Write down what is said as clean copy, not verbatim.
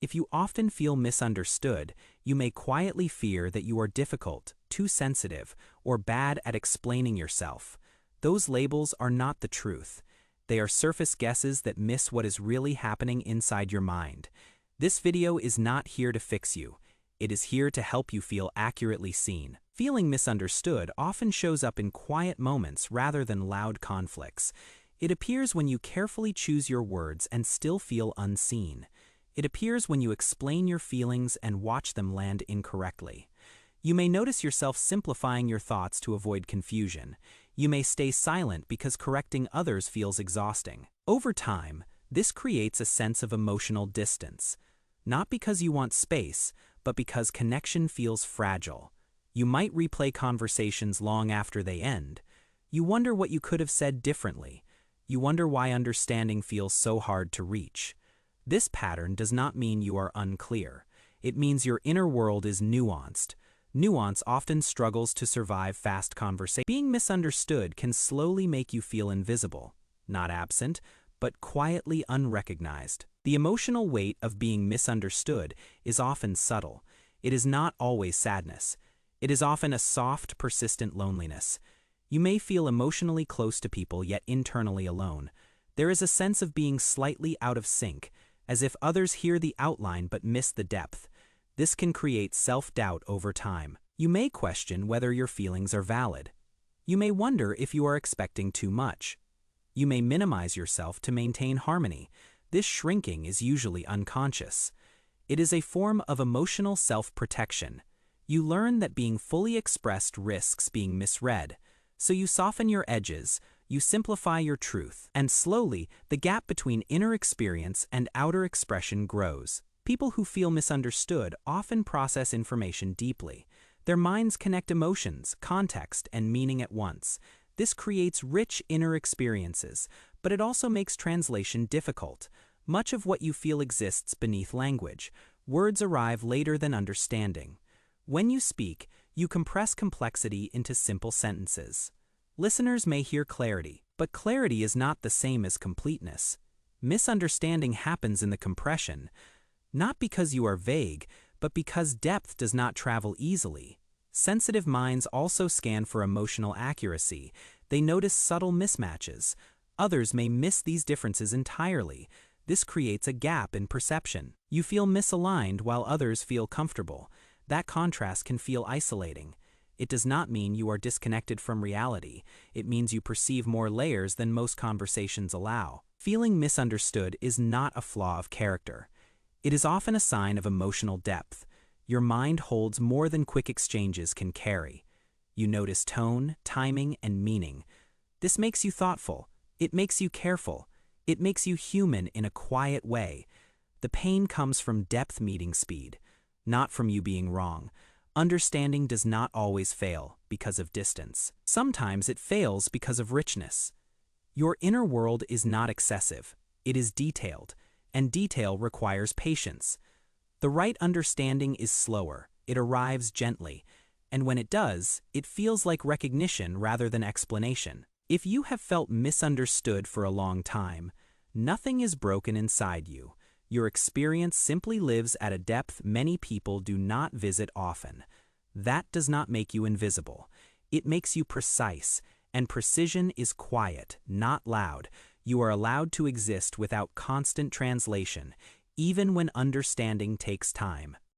If you often feel misunderstood, you may quietly fear that you are difficult, too sensitive, or bad at explaining yourself. Those labels are not the truth. They are surface guesses that miss what is really happening inside your mind. This video is not here to fix you. It is here to help you feel accurately seen. Feeling misunderstood often shows up in quiet moments rather than loud conflicts. It appears when you carefully choose your words and still feel unseen. It appears when you explain your feelings and watch them land incorrectly. You may notice yourself simplifying your thoughts to avoid confusion. You may stay silent because correcting others feels exhausting. Over time, this creates a sense of emotional distance. Not because you want space, but because connection feels fragile. You might replay conversations long after they end. You wonder what you could have said differently. You wonder why understanding feels so hard to reach. This pattern does not mean you are unclear. It means your inner world is nuanced. Nuance often struggles to survive fast conversation. Being misunderstood can slowly make you feel invisible, not absent, but quietly unrecognized. The emotional weight of being misunderstood is often subtle. It is not always sadness. It is often a soft, persistent loneliness. You may feel emotionally close to people yet internally alone. There is a sense of being slightly out of sync, as if others hear the outline but miss the depth. This can create self-doubt over time. You may question whether your feelings are valid. You may wonder if you are expecting too much. You may minimize yourself to maintain harmony. This shrinking is usually unconscious. It is a form of emotional self-protection. You learn that being fully expressed risks being misread, so you soften your edges, you simplify your truth, and slowly, the gap between inner experience and outer expression grows. People who feel misunderstood often process information deeply. Their minds connect emotions, context, and meaning at once. This creates rich inner experiences, but it also makes translation difficult. Much of what you feel exists beneath language. Words arrive later than understanding. When you speak, you compress complexity into simple sentences. Listeners may hear clarity, but clarity is not the same as completeness. Misunderstanding happens in the compression, not because you are vague, but because depth does not travel easily. Sensitive minds also scan for emotional accuracy. They notice subtle mismatches. Others may miss these differences entirely. This creates a gap in perception. You feel misaligned while others feel comfortable. That contrast can feel isolating. It does not mean you are disconnected from reality. It means you perceive more layers than most conversations allow. Feeling misunderstood is not a flaw of character. It is often a sign of emotional depth. Your mind holds more than quick exchanges can carry. You notice tone, timing, and meaning. This makes you thoughtful. It makes you careful. It makes you human in a quiet way. The pain comes from depth meeting speed, not from you being wrong. Understanding does not always fail because of distance. Sometimes it fails because of richness. Your inner world is not excessive. It is detailed, and detail requires patience. The right understanding is slower. It arrives gently, and when it does, it feels like recognition rather than explanation. If you have felt misunderstood for a long time, nothing is broken inside you. Your experience simply lives at a depth many people do not visit often. That does not make you invisible. It makes you precise, and precision is quiet, not loud. You are allowed to exist without constant translation, even when understanding takes time.